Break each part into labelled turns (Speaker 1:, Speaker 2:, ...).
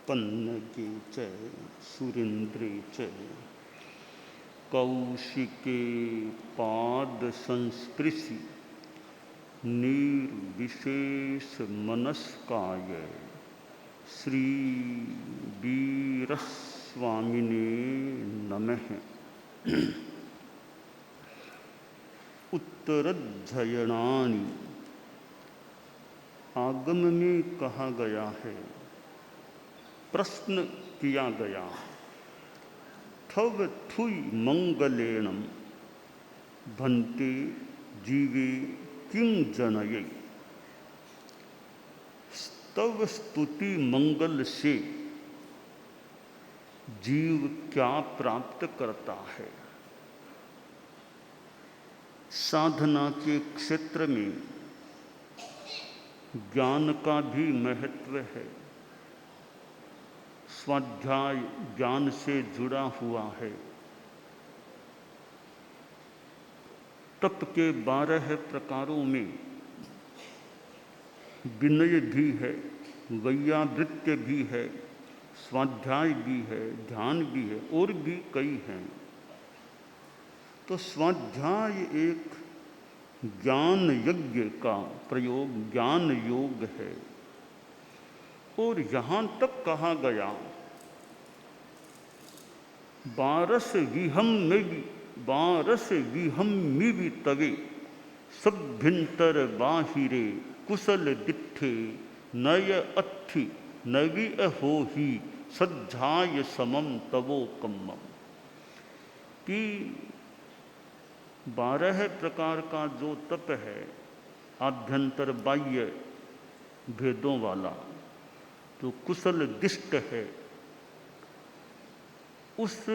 Speaker 1: पन्नगे च सुरेन्द्रे च कौशिके पाद संस्पृशि निर्विशेष मनस्काय श्री वीरस्वामिने नमः। उत्तरध्ययनानि आगम में कहा गया है, प्रश्न किया गया, थव थुई मंगलेनम भन्ते जीवे किं जनये। स्तव स्तुति मंगल से जीव क्या प्राप्त करता है। साधना के क्षेत्र में ज्ञान का भी महत्व है। स्वाध्याय ज्ञान से जुड़ा हुआ है। तप के 12 प्रकारों में विनय भी है, वैयावृत्य भी है, स्वाध्याय भी है, ध्यान भी है और भी कई हैं। तो स्वाध्याय एक ज्ञान यज्ञ का प्रयोग, ज्ञान योग है। और यहाँ तक कहा गया, बारस विहम में भी तवे सभ्यंतर बाहिरे कुशल दिट्ठे नय अत्थि नवि अहो ही सज्जाय समम तवो कम्मम। कि 12 प्रकार का जो तप है, आभ्यंतर बाह्य भेदों वाला, तो कुशल दिष्ट है, उस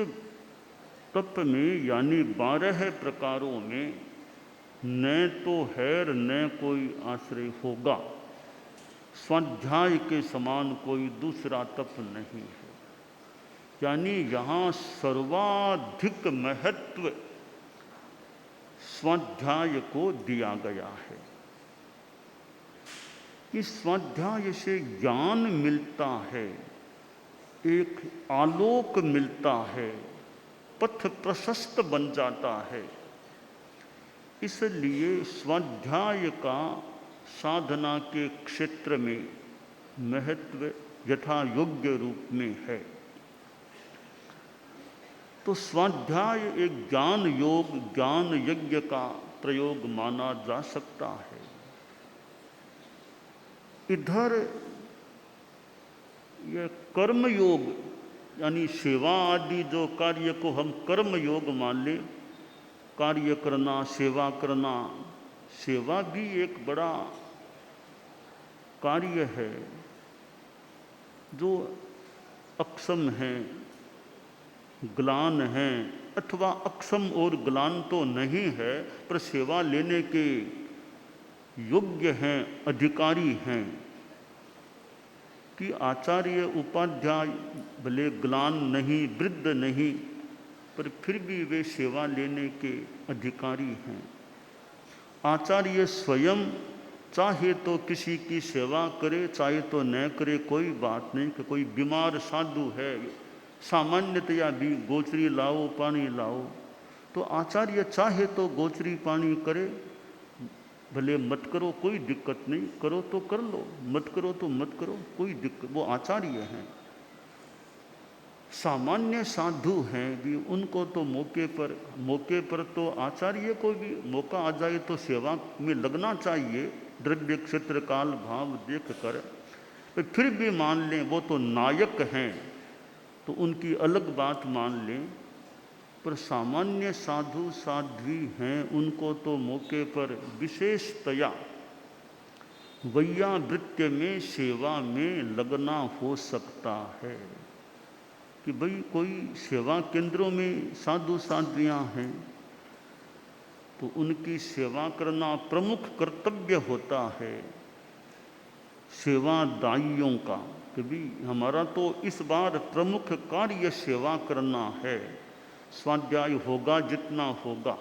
Speaker 1: तप में यानी 12 प्रकारों में न तो हैर न कोई आश्रय होगा। स्वाध्याय के समान कोई दूसरा तप नहीं है। यानी यहाँ सर्वाधिक महत्व स्वाध्याय को दिया गया है। इस स्वाध्याय से ज्ञान मिलता है, एक आलोक मिलता है, पथ प्रशस्त बन जाता है। इसलिए स्वाध्याय का साधना के क्षेत्र में महत्व यथा योग्य रूप में है। तो स्वाध्याय एक ज्ञान योग, ज्ञान यज्ञ का प्रयोग माना जा सकता है। इधर यह कर्म योग यानी सेवा आदि जो कार्य को हम कर्म योग मान ले, कार्य करना, सेवा करना, सेवा भी एक बड़ा कार्य है। जो अक्षम है, ग्लान है, अथवा अक्षम और ग्लान तो नहीं है पर सेवा लेने के योग्य हैं, अधिकारी हैं, कि आचार्य उपाध्याय भले ग्लान नहीं, वृद्ध नहीं, पर फिर भी वे सेवा लेने के अधिकारी हैं। आचार्य स्वयं चाहे तो किसी की सेवा करे, चाहे तो न करे, कोई बात नहीं। कि कोई बीमार साधु है, सामान्यतया भी गोचरी लाओ, पानी लाओ, तो आचार्य चाहे तो गोचरी पानी करे, भले मत करो कोई दिक्कत नहीं, करो तो कर लो, मत करो तो मत करो, कोई दिक्कत, वो आचार्य हैं। सामान्य साधु हैं भी, उनको तो मौके पर तो आचार्य को भी मौका आ जाए तो सेवा में लगना चाहिए, द्रव्य क्षेत्र काल भाव देख कर। फिर भी मान लें वो तो नायक हैं, तो उनकी अलग बात मान लें। पर सामान्य साधु साध्वी हैं, उनको तो मौके पर विशेषतया वैयावृत्य में सेवा में लगना हो सकता है। कि भाई कोई सेवा केंद्रों में साधु साध्वियाँ हैं, तो उनकी सेवा करना प्रमुख कर्तव्य होता है सेवादाइयों का। कि भी हमारा तो इस बार प्रमुख कार्य सेवा करना है। स्वाध्याय होगा जितना होगा,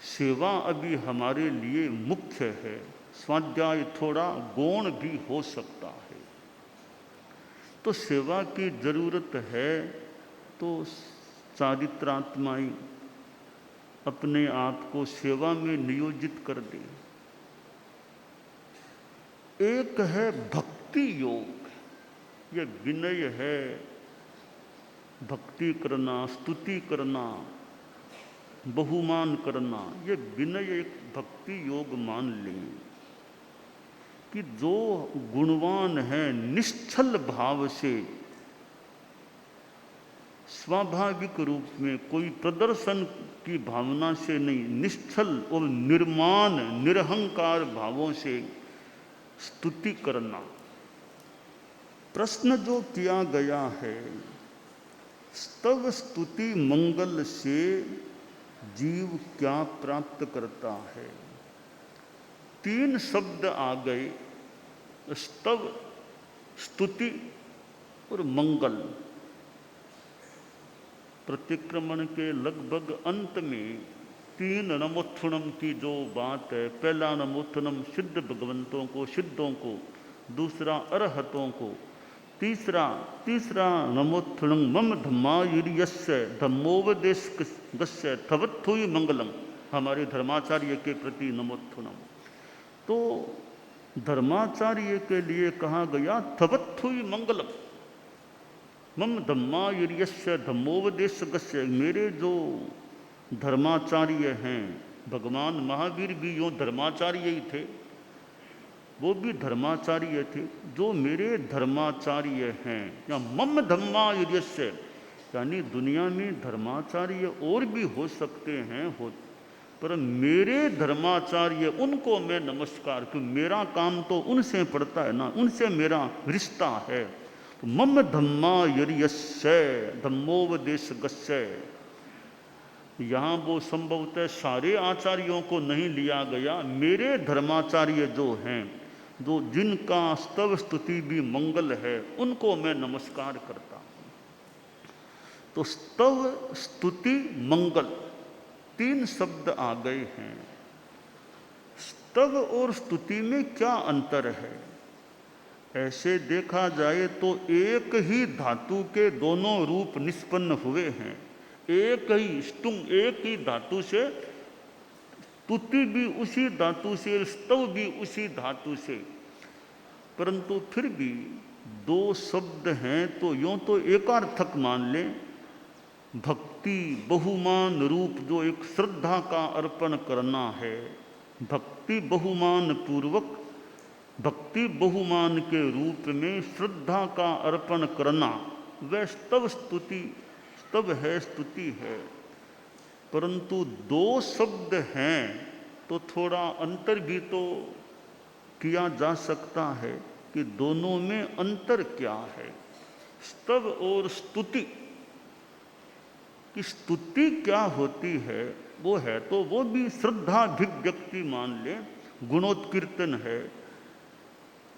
Speaker 1: सेवा अभी हमारे लिए मुख्य है। स्वाध्याय थोड़ा गौण भी हो सकता है। तो सेवा की जरूरत है तो चारित्रात्माई अपने आप को सेवा में नियोजित कर दे। एक है भक्ति योग, ये विनय है, भक्ति करना, स्तुति करना, बहुमान करना, ये विनय एक भक्ति योग मान लें कि जो गुणवान है निश्चल भाव से, स्वाभाविक रूप में कोई प्रदर्शन की भावना से नहीं, निश्चल और निर्माण निरहंकार भावों से स्तुति करना। प्रश्न जो किया गया है, स्तव स्तुति मंगल से जीव क्या प्राप्त करता है? 3 शब्द आ गए, स्तव, स्तुति और मंगल। प्रतिक्रमण के लगभग अंत में 3 नमोत्थुनम की जो बात है, पहला नमोत्थुनम सिद्ध भगवंतों को, सिद्धों को, दूसरा अरहतों को, तीसरा नमोत्थुनम मम धम्मायुर्यस्य धम्मोपदेशस्य थवत्थुई मंगलम, हमारे धर्माचार्य के प्रति नमोत्थुनम। तो धर्माचार्य के लिए कहा गया थवत्थुई मंगलम, मम धम्मायुर्यस्य धम्मोपदेशस्य, मेरे जो धर्माचार्य हैं, भगवान महावीर भी यूँ धर्माचार्य ही थे, वो भी धर्माचार्य थे, जो मेरे धर्माचार्य हैं, या मम धम्मायुर्यस्य, यानी दुनिया में धर्माचार्य और भी हो सकते हैं, पर मेरे धर्माचार्य उनको मैं नमस्कार, क्यों मेरा काम तो उनसे पड़ता है ना, उनसे मेरा रिश्ता है। तो मम धम्मायुर्यस्य धम्मोपदेशस्य, यहाँ वो संभवतः सारे आचार्यों को नहीं लिया गया, मेरे धर्माचार्य जो हैं, जो जिनका स्तव स्तुति भी मंगल है, उनको मैं नमस्कार करता हूँ। तो स्तव स्तुति मंगल 3 शब्द आ गए हैं। स्तव और स्तुति में क्या अंतर है? ऐसे देखा जाए तो एक ही धातु के दोनों रूप निष्पन्न हुए हैं, एक ही स्तुंग, एक ही धातु से, स्तुति भी उसी धातु से, स्तव भी उसी धातु से, परंतु फिर भी 2 शब्द हैं तो यूँ तो एकार्थक मान लें। भक्ति बहुमान रूप, जो एक श्रद्धा का अर्पण करना है, भक्ति बहुमान पूर्वक, भक्ति बहुमान के रूप में श्रद्धा का अर्पण करना, वह स्तव स्तुति, स्तव है, स्तुति है। परंतु 2 शब्द हैं तो थोड़ा अंतर भी तो किया जा सकता है कि दोनों में अंतर क्या है। स्तव और स्तुति की स्तुति क्या होती है, वो है तो वो भी श्रद्धाभिव्यक्ति मान लें, गुणोत्कीर्तन है,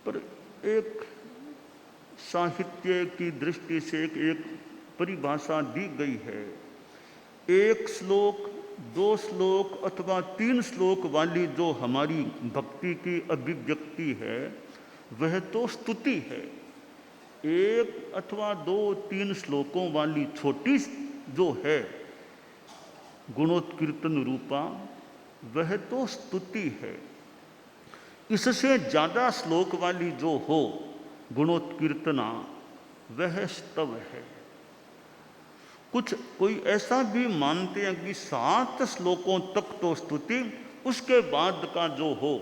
Speaker 1: पर एक साहित्य की दृष्टि से एक परिभाषा दी गई है। 1 श्लोक, 2 श्लोक अथवा 3 श्लोक वाली जो हमारी भक्ति की अभिव्यक्ति है, वह तो स्तुति है। 1 अथवा 2, 3 श्लोकों वाली छोटी जो है गुणोत्कीर्तन रूपा, वह तो स्तुति है। इससे ज़्यादा श्लोक वाली जो हो गुणोत्कीर्तना, वह स्तव है। कोई ऐसा भी मानते हैं कि 7 श्लोकों तक तो स्तुति, उसके बाद का जो हो,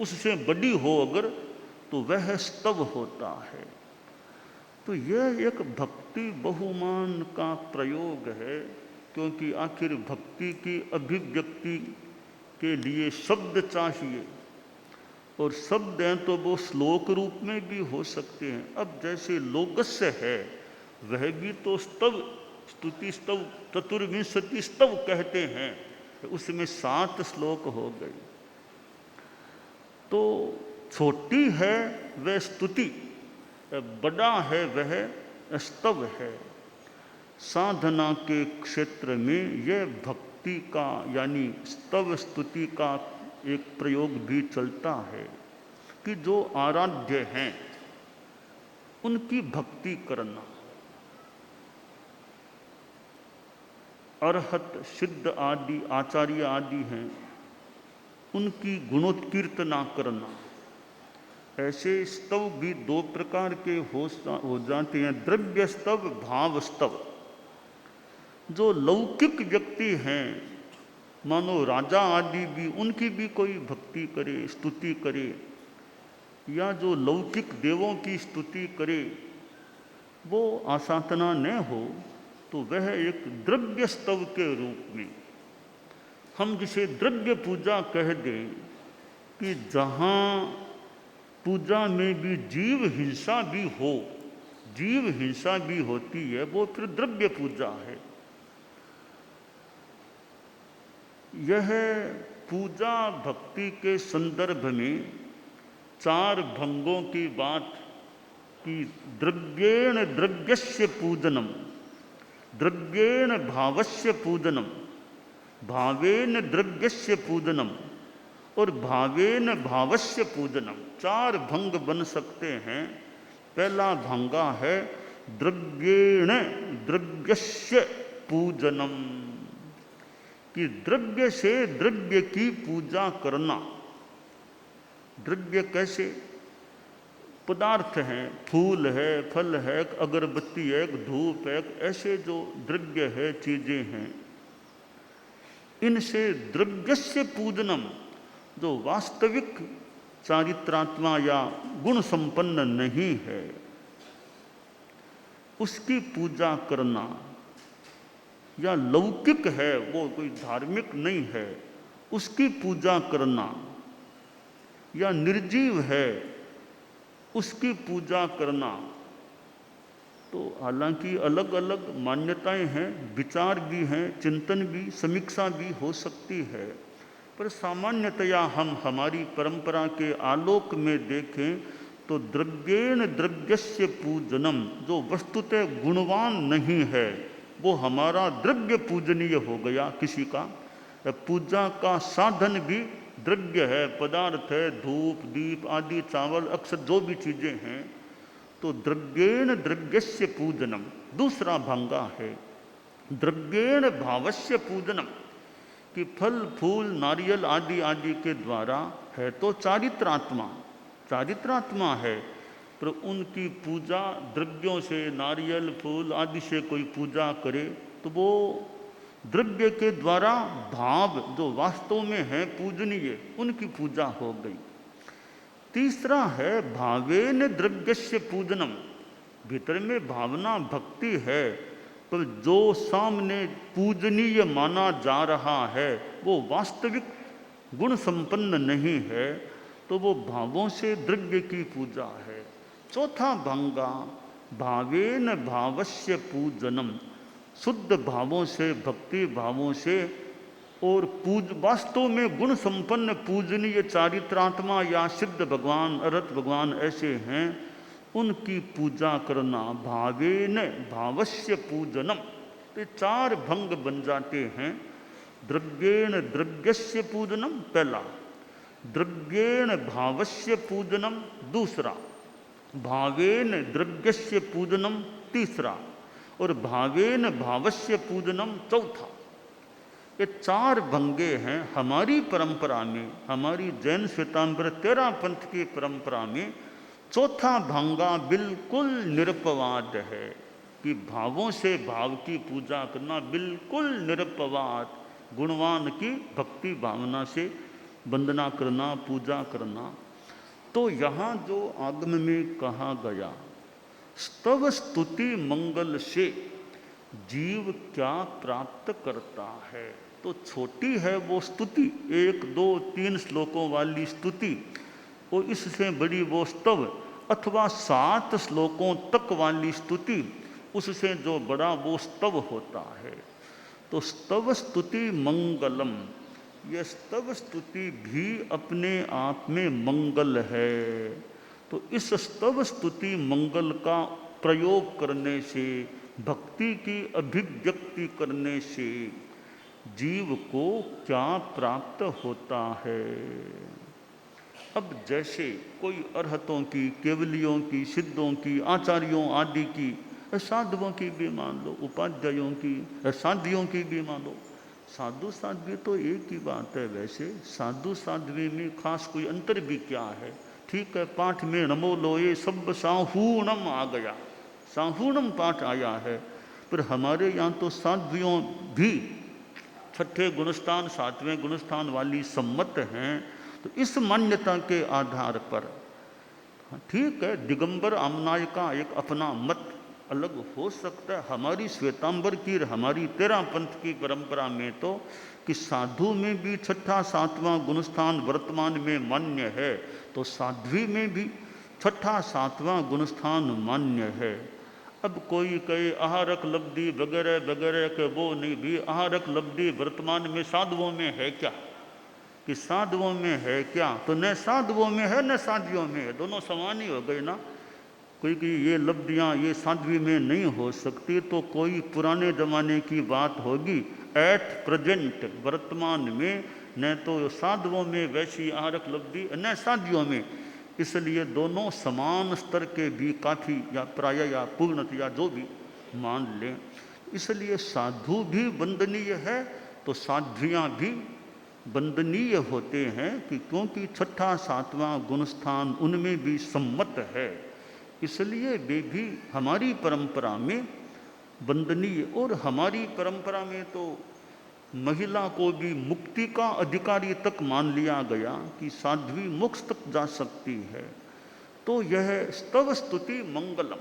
Speaker 1: उससे बड़ी हो अगर, तो वह स्तव होता है। तो यह एक भक्ति बहुमान का प्रयोग है, क्योंकि आखिर भक्ति की अभिव्यक्ति के लिए शब्द चाहिए, और शब्द हैं तो वो श्लोक रूप में भी हो सकते हैं। अब जैसे लोकस्य है, वह भी तो स्तव, स्तुति स्तव, चतुर्विंशति स्तव कहते हैं, उसमें 7 श्लोक हो गए। तो छोटी है वह स्तुति, बड़ा है वह स्तव है। साधना के क्षेत्र में यह भक्ति का यानी स्तव स्तुति का एक प्रयोग भी चलता है कि जो आराध्य हैं, उनकी भक्ति करना। अरहत सिद्ध आदि आचार्य आदि हैं, उनकी गुणोत्कीर्तना करना। ऐसे स्तव भी दो प्रकार के हो जाते हैं, द्रव्य स्तव, भाव स्तव। जो लौकिक व्यक्ति हैं, मानो राजा आदि भी, उनकी भी कोई भक्ति करे, स्तुति करे, या जो लौकिक देवों की स्तुति करे, वो आसाधना न हो तो वह एक द्रव्य स्तव के रूप में, हम जिसे द्रव्य पूजा कह दें, कि जहाँ पूजा में भी जीव हिंसा भी हो, जीव हिंसा भी होती है, वो फिर द्रव्य पूजा है। यह पूजा भक्ति के संदर्भ में चार भंगों की बात कि द्रव्येण द्रव्यस्य पूजनम, द्रव्येण भावस्य पूजनम, भावेन द्रव्यस्य पूजनम और भावेन भावस्य पूजनम। चार भंग बन सकते हैं। पहला भंगा है द्रव्येण द्रव्यस्य पूजनम, कि द्रव्य से द्रव्य की पूजा करना। द्रव्य कैसे? पदार्थ हैं, फूल है, फल है, अगरबत्ती है, धूप है, ऐसे जो द्रव्य है, चीजें हैं, इनसे द्रव्यस्य पूजनम, जो वास्तविक चारित्रात्मा या गुण संपन्न नहीं है, उसकी पूजा करना। या लौकिक है, वो कोई धार्मिक नहीं है, उसकी पूजा करना। या निर्जीव है, उसकी पूजा करना। तो हालांकि अलग अलग मान्यताएं हैं, विचार भी हैं, चिंतन भी, समीक्षा भी हो सकती है, पर सामान्यतया हम हमारी परंपरा के आलोक में देखें तो द्रव्येण द्रव्यस्य पूजनम, जो वस्तुतः गुणवान नहीं है, वो हमारा द्रव्य पूजनीय हो गया किसी का। पूजा का साधन भी द्रव्य है, पदार्थ है, धूप दीप आदि, चावल, अक्सर जो भी चीजें हैं, तो द्रव्येण द्रव्यस्य पूजनम। दूसरा भंगा है द्रव्येण भावस्य पूजनम, कि फल फूल नारियल आदि आदि के द्वारा है तो चारित्रात्मा, चारित्रात्मा है, पर उनकी पूजा द्रव्यों से, नारियल फूल आदि से कोई पूजा करे तो वो द्रव्य के द्वारा भाव जो वास्तव में है पूजनीय, उनकी पूजा हो गई। तीसरा है भावेन द्रव्यस्य पूजनम, भीतर में भावना भक्ति है, पर जो सामने पूजनीय माना जा रहा है वो वास्तविक गुण संपन्न नहीं है, तो वो भावों से द्रव्य की पूजा है। चौथा भंगा भावेन भावस्य पूजनम, शुद्ध भावों से, भक्ति भावों से, और वास्तव में गुण संपन्न पूजनीय चारित्रात्मा या सिद्ध भगवान, अरहत भगवान ऐसे हैं, उनकी पूजा करना। भावेन भावस्य पूजनम, तो चार भंग बन जाते हैं। द्रव्येण द्रव्यस्य पूजनम पहला, द्रव्येण भावस्य पूजनम दूसरा, भावेन द्रव्यस्य पूजनम तीसरा, और भावेन भावस्य पूजनम चौथा। ये चार भंगे हैं हमारी परंपरा में, हमारी जैन श्वेतांबर तेरह पंथ की परंपरा में। चौथा भंगा बिल्कुल निरपवाद है, कि भावों से भाव की पूजा करना, बिल्कुल निरपवाद, गुणवान की भक्ति भावना से वंदना करना, पूजा करना। तो यहाँ जो आगम में कहा गया, स्तव स्तुति मंगल से जीव क्या प्राप्त करता है, तो छोटी है वो स्तुति, 1 2 3 श्लोकों वाली स्तुति, और इससे बड़ी वो स्तव, अथवा 7 श्लोकों तक वाली स्तुति, उससे जो बड़ा वो स्तव होता है। तो स्तव स्तुति मंगलम, यह स्तव स्तुति भी अपने आप में मंगल है। तो इस स्तव स्तुति मंगल का प्रयोग करने से, भक्ति की अभिव्यक्ति करने से जीव को क्या प्राप्त होता है। अब जैसे कोई अरहतों की, केवलियों की, सिद्धों की, आचार्यों आदि की, साधुओं की भी मान लो, उपाध्यायों की, साध्वियों की भी मान लो। साधु साध्वी तो एक ही बात है। वैसे साधु साध्वी में खास कोई अंतर भी क्या है? ठीक है, पाठ में नमो लोए सब साहूणम आ गया, साहूणम पाठ आया है, पर हमारे यहाँ तो साध्वियों भी छठे गुणस्थान, सातवें गुणस्थान वाली सम्मत हैं। तो इस मान्यता के आधार पर ठीक है, दिगंबर आमनाय का एक अपना मत अलग हो सकता है। हमारी श्वेतांबर की, हमारी तेरह पंथ की परंपरा में तो कि साधु में भी छठा सातवां गुणस्थान वर्तमान में मान्य है, तो साध्वी में भी छठा सातवां गुणस्थान मान्य है। अब कोई कहे आहारक लब्धि वगैरह वगैरह के, वो नहीं भी। आहारक लब्धि वर्तमान में साधुओं में है क्या? कि साधुओं में है क्या? तो न साधुओं में है न साध्वियों में है, दोनों समान ही हो गए ना। कोई कि ये लब्धियाँ ये साध्वी में नहीं हो सकती, तो कोई पुराने ज़माने की बात होगी। एट प्रेजेंट वर्तमान में न तो साधुओं में वैसी आहारक लब्धि न साध्वियों में, इसलिए दोनों समान स्तर के भी काफ़ी या प्राय या पूर्णत या जो भी मान लें। इसलिए साधु भी वंदनीय है तो साध्वियाँ भी वंदनीय होते हैं, कि क्योंकि छठा सातवां गुणस्थान उनमें भी सम्मत है, इसलिए वे भी हमारी परंपरा में वंदनीय। और हमारी परंपरा में तो महिला को भी मुक्ति का अधिकारी तक मान लिया गया कि साध्वी मोक्ष तक जा सकती है। तो यह स्तव स्तुति मंगलम,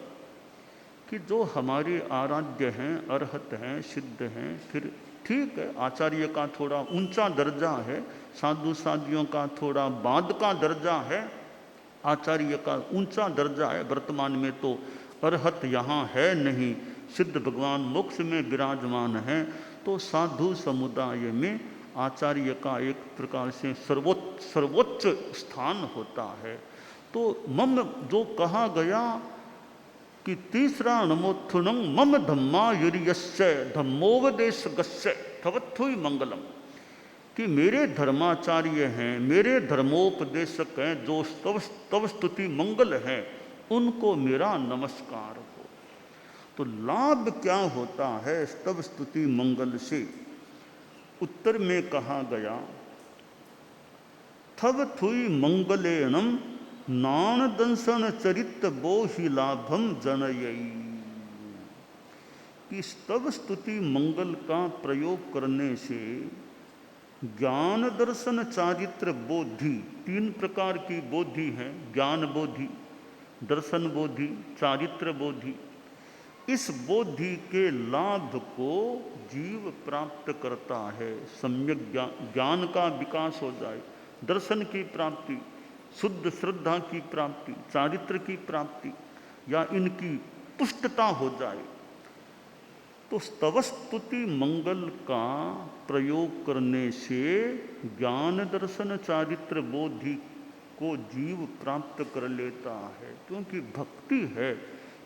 Speaker 1: कि जो हमारे आराध्य हैं, अरहत हैं, सिद्ध हैं, फिर ठीक है आचार्य का थोड़ा ऊंचा दर्जा है, साधु साध्वियों का थोड़ा बाद का दर्जा है, आचार्य का ऊंचा दर्जा है। वर्तमान में तो अरहत यहाँ है नहीं, सिद्ध भगवान मोक्ष में विराजमान है, तो साधु समुदाय में आचार्य का एक प्रकार से सर्वोच्च स्थान होता है। तो मम जो कहा गया कि तीसरा नमोत्थुनम मम धम्मा युर्यस्य धम्मोपदेश गस्य थवत्थुई मंगलम, कि मेरे धर्माचार्य हैं, मेरे धर्मोपदेशक हैं, जो स्तव स्तुति मंगल हैं, उनको मेरा नमस्कार हो। तो लाभ क्या होता है स्तव स्तुति मंगल से? उत्तर में कहा गया थव थुई मंगलेनम नान दंसन चरित बोहि लाभम जनयई, कि स्तव स्तुति मंगल का प्रयोग करने से ज्ञान दर्शन चारित्र बोधि, तीन प्रकार की बोधि हैं, ज्ञान बोधि, दर्शन बोधि, चारित्र बोधि। इस बोधि के लाभ को जीव प्राप्त करता है। सम्यक ज्ञान का विकास हो जाए, दर्शन की प्राप्ति, शुद्ध श्रद्धा की प्राप्ति, चारित्र की प्राप्ति, या इनकी पुष्टता हो जाए, तो स्तवस्तुति मंगल का प्रयोग करने से ज्ञान दर्शन चारित्र बोधि को जीव प्राप्त कर लेता है। क्योंकि भक्ति है,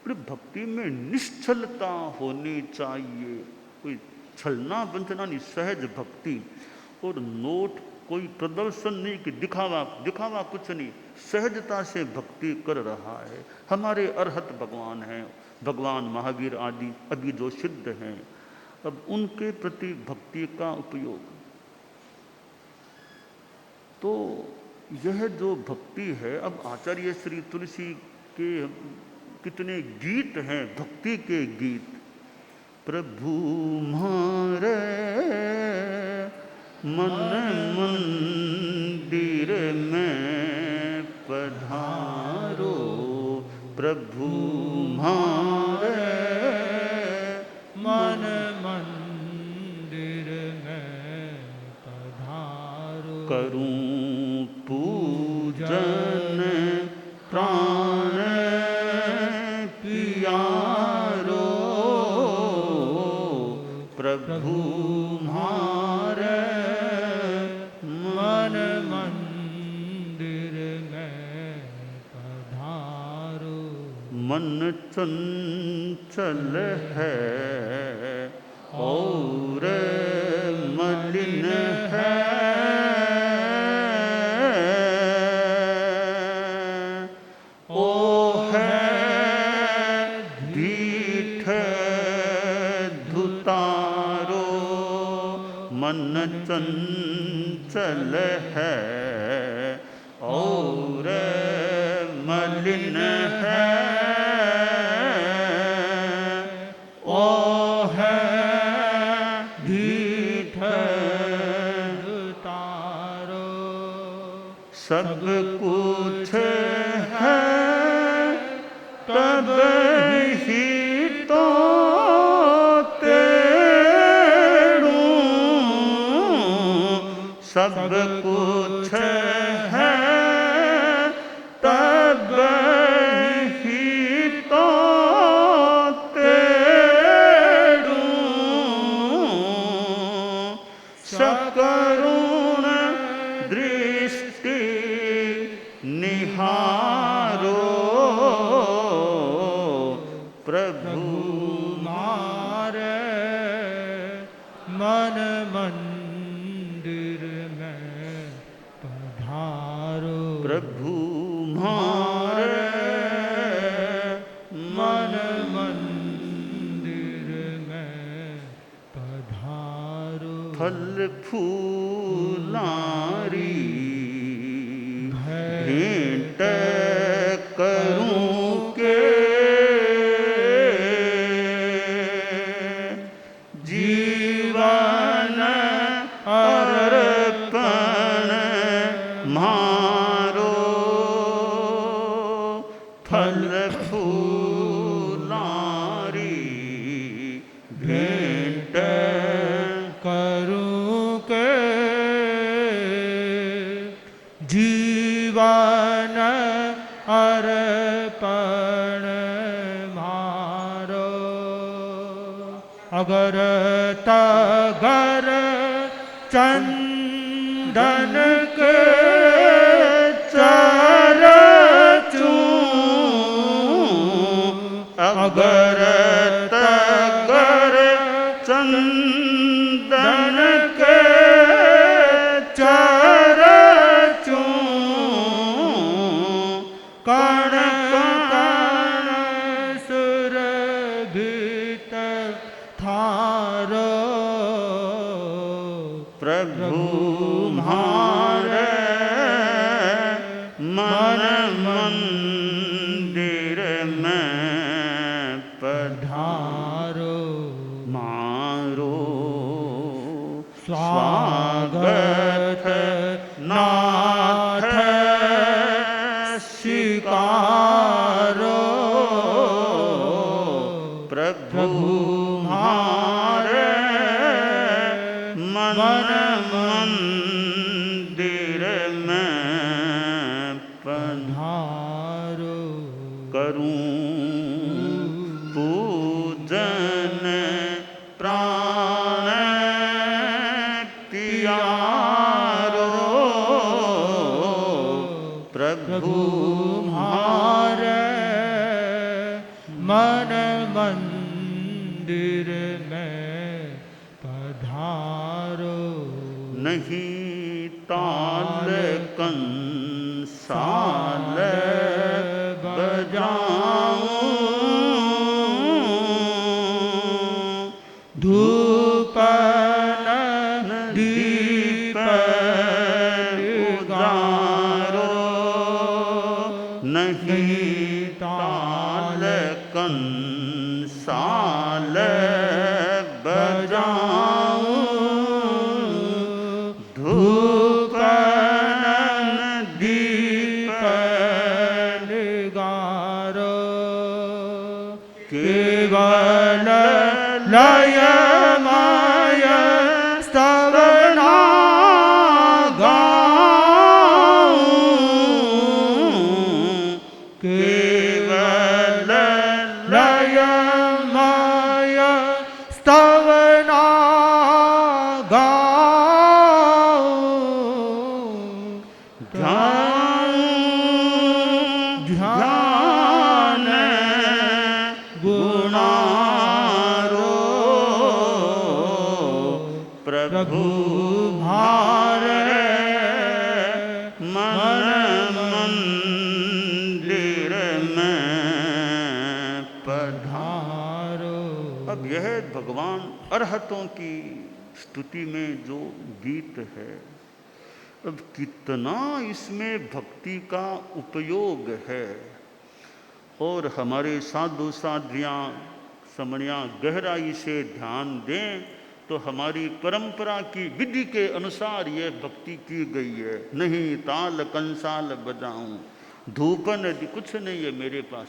Speaker 1: फिर भक्ति में निश्चलता होनी चाहिए, कोई छलना वंचना नहीं, सहज भक्ति। और नोट कोई प्रदर्शन नहीं कि दिखावा दिखावा कुछ नहीं, सहजता से भक्ति कर रहा है। हमारे अरहत भगवान हैं, भगवान महावीर आदि अभी जो सिद्ध हैं, अब उनके प्रति भक्ति का उपयोग। तो यह जो भक्ति है, अब आचार्य श्री तुलसी के कितने गीत हैं, भक्ति के गीत। प्रभु मारे मन मंदिर में पधारो, प्रभु मारे मन मंदिर में पधारो, करूं पूजन प्राण पियारो, प्रभु मारे मन मंदिर में पधारो। मन चंचल है और मलिन है, मन चंचल है और मलिन है, ओ है ढीठ
Speaker 2: तारो।
Speaker 1: सब कुछ है तब ही तो तेरू, सब कुछ है तब ही तो तेरू, सकरुण दृष्टि निहारो प्रभु
Speaker 2: मारे मन मंदिर में पधारो।
Speaker 1: प्रभु मारे
Speaker 2: मन मंदिर में पधारो।
Speaker 1: फल फूलारी भेंट करूं के, जीवन अर्पण मारो। फल फूलारी भेंट
Speaker 2: करूं के, जीवन अर्पण मारो। अगर तगर चंदन के चरचूं,
Speaker 1: अगर तगर चंदन के चरचूं,
Speaker 2: कण कण सुरभित थारो।
Speaker 1: प्रभु म्हारे मन मंदिर में
Speaker 2: पधारो।
Speaker 1: मारो
Speaker 2: स्वागत नाथ स्वीकारो।
Speaker 1: प्रभु म्हारे मन मंदिर में
Speaker 2: पधारो।
Speaker 1: करूं पूजन प्राण प्यारो। प्रभु
Speaker 2: म्हारे मन मंदिर में पधारो।
Speaker 1: नहीं ताल कंसाल बजाऊं,
Speaker 2: धूपन दीप
Speaker 1: उजारो। नहीं ताल कंसाल बजाऊं, धूपन दीप
Speaker 2: गारो।
Speaker 1: केवल
Speaker 2: लय माय स्तवना गाऊं।
Speaker 1: केवल
Speaker 2: लय माय स्तवना गाऊं। ध्यान गुणारो।
Speaker 1: प्रभु
Speaker 2: म्हारे
Speaker 1: मन मंदिर में पधारो।
Speaker 2: पधारो।
Speaker 1: अब यह भगवान अरहतों की स्तुति में जो गीत है, अब कितना इसमें भक्ति का उपयोग है। और हमारे साधु साध्वियाँ समणियाँ गहराई से ध्यान दें तो हमारी परंपरा की विधि के अनुसार यह भक्ति की गई है। नहीं ताल कंसाल बजाऊं, धूपन आदि कुछ नहीं है मेरे पास,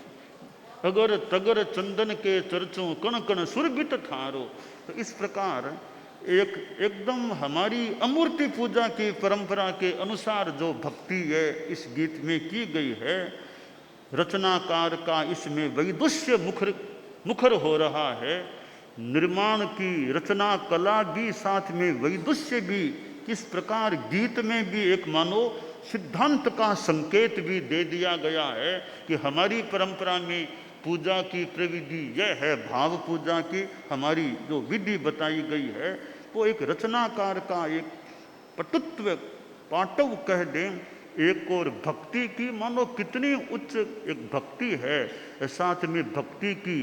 Speaker 1: अगर तगर चंदन के चर्चों कण कण सुरभित थारो। तो इस प्रकार एकदम हमारी अमूर्ति पूजा की परंपरा के अनुसार जो भक्ति है इस गीत में की गई है। रचनाकार का इसमें वैदुष्य मुखर हो रहा है। निर्माण की रचना कला भी, साथ में वैदुष्य भी। किस प्रकार गीत में भी एक मानो सिद्धांत का संकेत भी दे दिया गया है कि हमारी परंपरा में पूजा की प्रविधि यह है, भाव पूजा की हमारी जो विधि बताई गई है वो एक रचनाकार का एक पटुत्व पाटव कह दें। एक और भक्ति की मानो कितनी उच्च एक भक्ति है। साथ में भक्ति की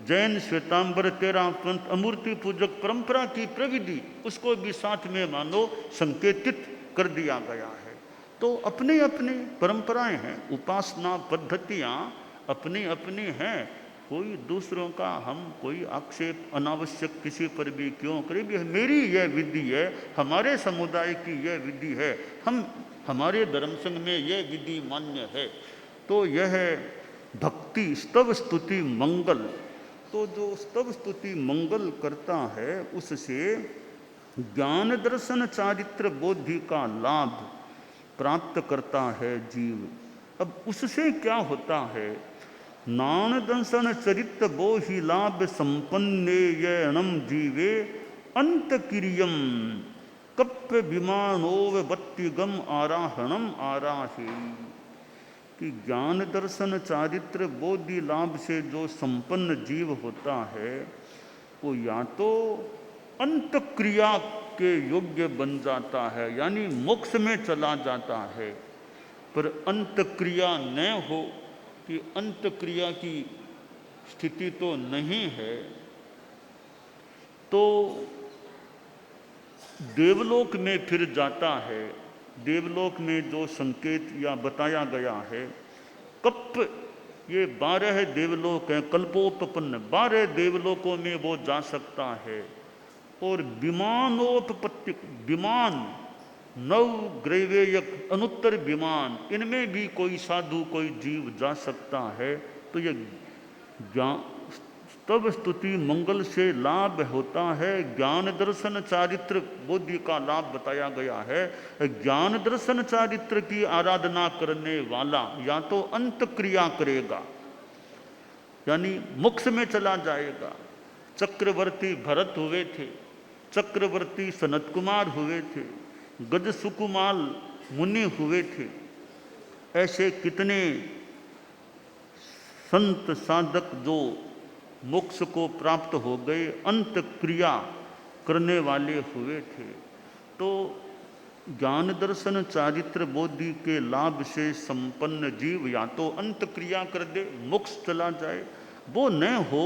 Speaker 1: जैन श्वेतांबर 13 पंथ अमूर्ति पूजक परंपरा की प्रविधि उसको भी साथ में मानो संकेतित कर दिया गया है। तो अपनी अपनी परंपराएं हैं, उपासना पद्धतियाँ अपनी अपनी हैं। कोई दूसरों का हम कोई आक्षेप अनावश्यक किसी पर भी क्यों करें। भी मेरी यह विधि है, हमारे समुदाय की यह विधि है, हमारे धर्म संघ में यह विधि मान्य है। तो यह है भक्ति स्तव स्तुति मंगल। तो जो स्तव स्तुति मंगल करता है उससे ज्ञान दर्शन चारित्र बोधि का लाभ प्राप्त करता है जीव। अब उससे क्या होता है, नान दंसन चरित्र बोहि लाभ संपन्ने यणम जीवे अंत क्रियम कप्य विमानोव बत्तिगम आराहणम आराहे। कि ज्ञान दर्शन चारित्र बोधि लाभ से जो संपन्न जीव होता है वो या तो अंत क्रिया के योग्य बन जाता है, यानी मोक्ष में चला जाता है। पर अंत क्रिया न हो कि अंत क्रिया की स्थिति तो नहीं है, तो देवलोक में फिर जाता है। देवलोक में जो संकेत या बताया गया है, कप ये 12 देवलोक हैं, कल्पोपपन्न 12 देवलोकों में वो जा सकता है। और विमानोपपत्ति, विमान 9 ग्रैवेयक अनुत्तर विमान, इनमें भी कोई साधु कोई जीव जा सकता है। तो ये तब स्तुति मंगल से लाभ होता है। ज्ञान दर्शन चारित्र बोधि का लाभ बताया गया है। ज्ञान दर्शन चारित्र की आराधना करने वाला या तो अंत क्रिया करेगा यानी मोक्ष में चला जाएगा। चक्रवर्ती भरत हुए थे, चक्रवर्ती सनत कुमार हुए थे, गज सुकुमाल मुनि हुए थे। ऐसे कितने संत साधक जो मोक्ष को प्राप्त हो गए, अंत क्रिया करने वाले हुए थे। तो ज्ञान दर्शन चारित्र बोधि के लाभ से संपन्न जीव या तो अंत क्रिया कर दे, मोक्ष चला जाए। वो न हो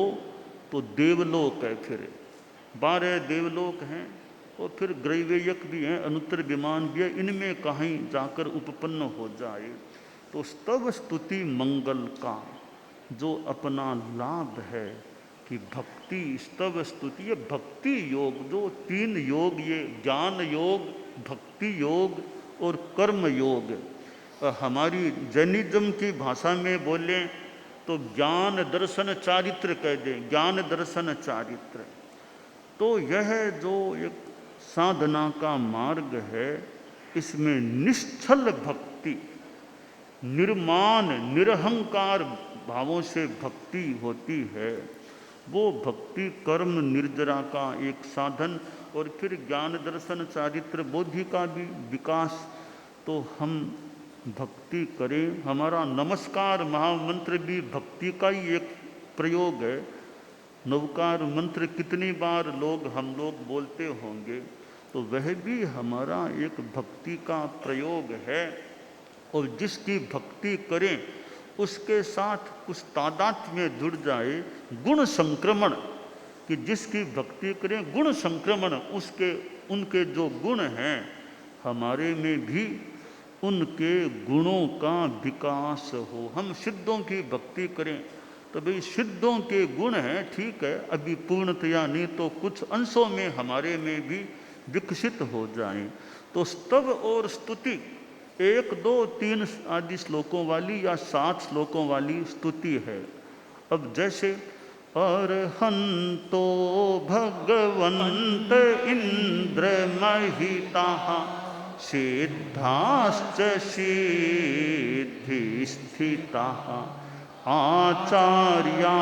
Speaker 1: तो देवलोक है, फिर 12 देवलोक हैं और फिर ग्रैवेयक भी हैं, अनुत्तर विमान भी है, इनमें कहीं जाकर उपपन्न हो जाए। तो स्तव स्तुति मंगल का जो अपना लाभ है कि भक्ति स्तव स्तुति, ये भक्ति योग, जो 3 योग, ये ज्ञान योग, भक्ति योग और कर्म योग। हमारी जैनिज्म की भाषा में बोले तो ज्ञान दर्शन चारित्र कह दें, ज्ञान दर्शन चारित्र। तो यह जो एक साधना का मार्ग है, इसमें निश्चल भक्ति, निर्माण निरहंकार भावों से भक्ति होती है। वो भक्ति कर्म निर्जरा का एक साधन। और फिर ज्ञान दर्शन चारित्र बोधि का भी विकास। तो हम भक्ति करें। हमारा नमस्कार महामंत्र भी भक्ति का ही एक प्रयोग है। नवकार मंत्र कितनी बार हम लोग बोलते होंगे, तो वह भी हमारा एक भक्ति का प्रयोग है। और जिसकी भक्ति करें उसके साथ कुछ तादाद में जुड़ जाए गुण संक्रमण, कि जिसकी भक्ति करें गुण संक्रमण, उसके उनके जो गुण हैं हमारे में भी उनके गुणों का विकास हो। हम सिद्धों की भक्ति करें तो भाई सिद्धों के गुण हैं, ठीक है, अभी पूर्णतया नहीं तो कुछ अंशों में हमारे में भी विकसित हो जाएं। तो स्तव और स्तुति 1, 2, 3 आदि श्लोकों वाली या 7 श्लोकों वाली स्तुति है। अब जैसे अर्हन्तो भगवन्त इंद्र महिता सिद्धाश्च सिद्धि स्थिता आचार्या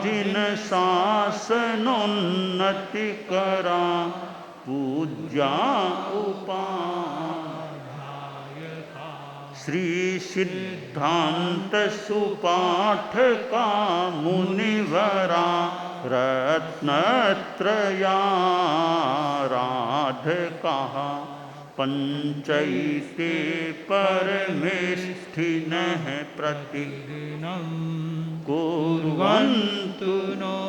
Speaker 1: जिन शासनोन्नति करा पूज्या श्री सिद्धांत सुपाठका मुनिवरा रत्नत्रयाराधका पंचैते परमेष्ठिनः प्रतिदिनं कुर्वन्तु नो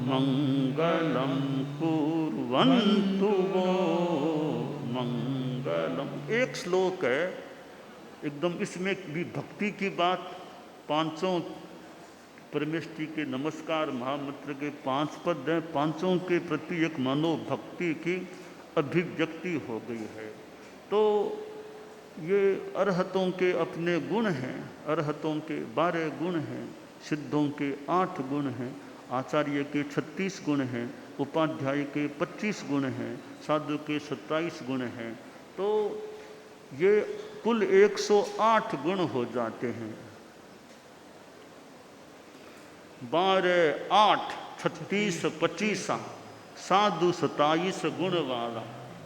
Speaker 1: मंगलम कुर्वन्तु वो मंगलम। एक श्लोक है एकदम, इसमें भी भक्ति की बात, पांचों परमेष्ठी के नमस्कार महामंत्र के 5 पद हैं, पांचों के प्रति एक मनोभक्ति की अभिव्यक्ति हो गई है। तो ये अरहतों के अपने गुण हैं, अरहतों के 12 गुण हैं, सिद्धों के 8 गुण हैं, आचार्य के 36 गुण हैं, उपाध्याय के 25 गुण हैं, साधु के 27 गुण हैं। तो ये कुल 108 गुण हो जाते हैं। 12, 8, 36, 25, साधु 27 गुण वाला,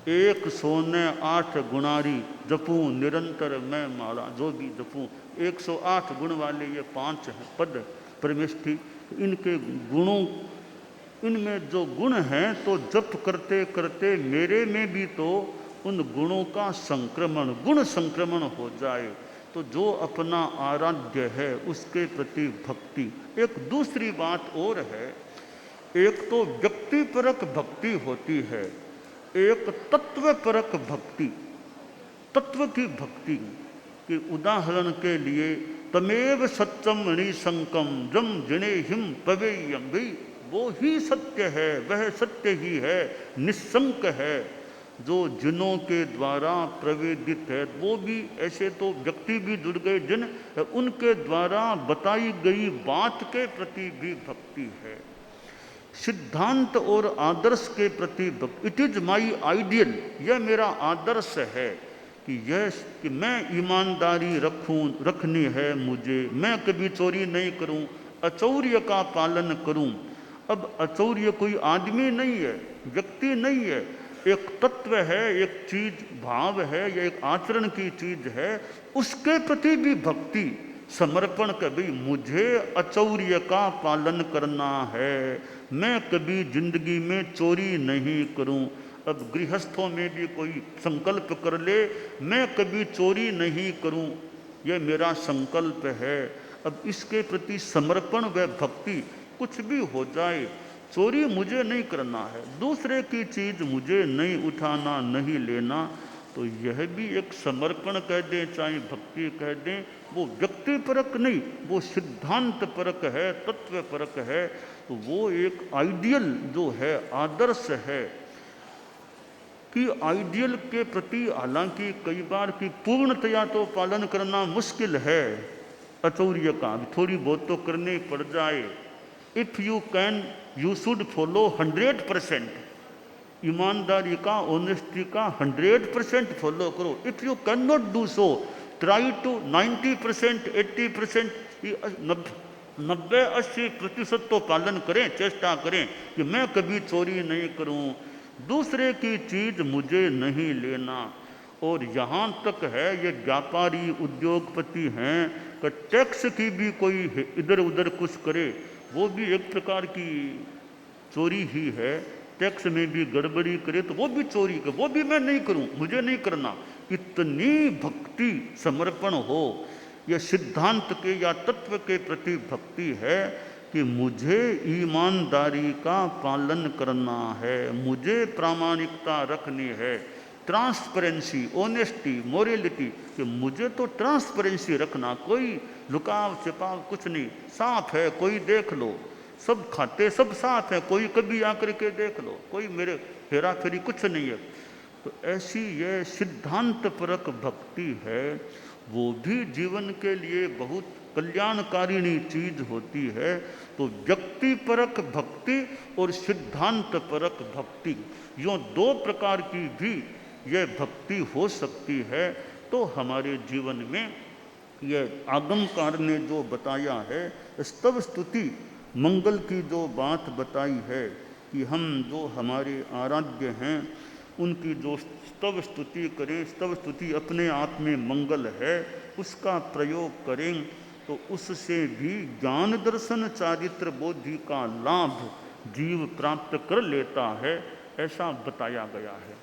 Speaker 1: 108 गुणारी जपूं निरंतर मैं माला। जो भी जपूं 108 गुण वाले ये 5 हैं पद परमेष्ठी। इनके गुणों, इनमें जो गुण हैं तो जप करते करते मेरे में भी तो उन गुणों का संक्रमण, गुण संक्रमण हो जाए। तो जो अपना आराध्य है उसके प्रति भक्ति। एक दूसरी बात और है, एक तो व्यक्तिपरक भक्ति होती है, एक तत्वपरक भक्ति, तत्व की भक्ति। कि उदाहरण के लिए तमेव सत्यम निशंकम जम जिनेहिम पवेयम, भाई वो ही सत्य है, वह सत्य ही है, निशंक है, जो जिनों के द्वारा प्रवेदित है। वो भी ऐसे तो व्यक्ति भी जुड़ गए जिन, उनके द्वारा बताई गई बात के प्रति भी भक्ति है। सिद्धांत और आदर्श के प्रति भक्ति, इट इज माई आइडियल, यह मेरा आदर्श है कि यह कि मैं ईमानदारी रखनी है मुझे, मैं कभी चोरी नहीं करूं, अचौर्य का पालन करूं। अब अचौर्य कोई आदमी नहीं है, व्यक्ति नहीं है, एक तत्व है, एक चीज भाव है, या एक आचरण की चीज है, उसके प्रति भी भक्ति समर्पण। कभी मुझे अचौर्य का पालन करना है, मैं कभी जिंदगी में चोरी नहीं करूं। अब गृहस्थों में भी कोई संकल्प कर ले, मैं कभी चोरी नहीं करूं, यह मेरा संकल्प है। अब इसके प्रति समर्पण व भक्ति, कुछ भी हो जाए चोरी मुझे नहीं करना है, दूसरे की चीज मुझे नहीं उठाना, नहीं लेना, तो यह भी एक समर्पण कह दें, चाहे भक्ति कह दें। वो व्यक्तिपरक नहीं, वो सिद्धांत परक है, तत्व परक है। तो वो एक आइडियल जो है, आदर्श है कि आइडियल के प्रति हालांकि कई बार की पूर्णतया तो पालन करना मुश्किल है, अचौर्य का थोड़ी बहुत तो करनी पड़ जाए। If you can you should follow 100%, ईमानदारी का, ऑनेस्टी का 100% फॉलो करो। If you can not do so, try to 90%, 80%, 90-80% तो पालन करें, चेष्टा करें कि मैं कभी चोरी नहीं करूं, दूसरे की चीज मुझे नहीं लेना। और यहाँ तक है, ये व्यापारी उद्योगपति हैं कि टैक्स की भी कोई इधर उधर कुछ करे, वो भी एक प्रकार की चोरी ही है। टैक्स में भी गड़बड़ी करे तो वो भी चोरी करे, वो भी मैं नहीं करूं, मुझे नहीं करना। इतनी भक्ति समर्पण हो, यह सिद्धांत के या तत्व के प्रति भक्ति है कि मुझे ईमानदारी का पालन करना है, मुझे प्रामाणिकता रखनी है, ट्रांसपेरेंसी, ऑनेस्टी, मोरलिटी, कि मुझे तो ट्रांसपेरेंसी रखना, कोई लुकाव छिपाव कुछ नहीं, साफ है, कोई देख लो, सब खाते सब साफ है, कोई कभी आकर के देख लो, कोई मेरे हेरा फेरी कुछ नहीं है। तो ऐसी ये सिद्धांत परक भक्ति है, वो भी जीवन के लिए बहुत कल्याणकारिणी चीज होती है। तो व्यक्ति परक भक्ति और सिद्धांत परक भक्ति, यूँ दो प्रकार की भी ये भक्ति हो सकती है। तो हमारे जीवन में ये आगमकार ने जो बताया है, स्तव स्तुति मंगल की जो बात बताई है कि हम जो हमारे आराध्य हैं उनकी जो स्तव स्तुति करें, स्तव स्तुति अपने आप में मंगल है, उसका प्रयोग करें तो उससे भी ज्ञान दर्शन चारित्र बोधि का लाभ जीव प्राप्त कर लेता है, ऐसा बताया गया है।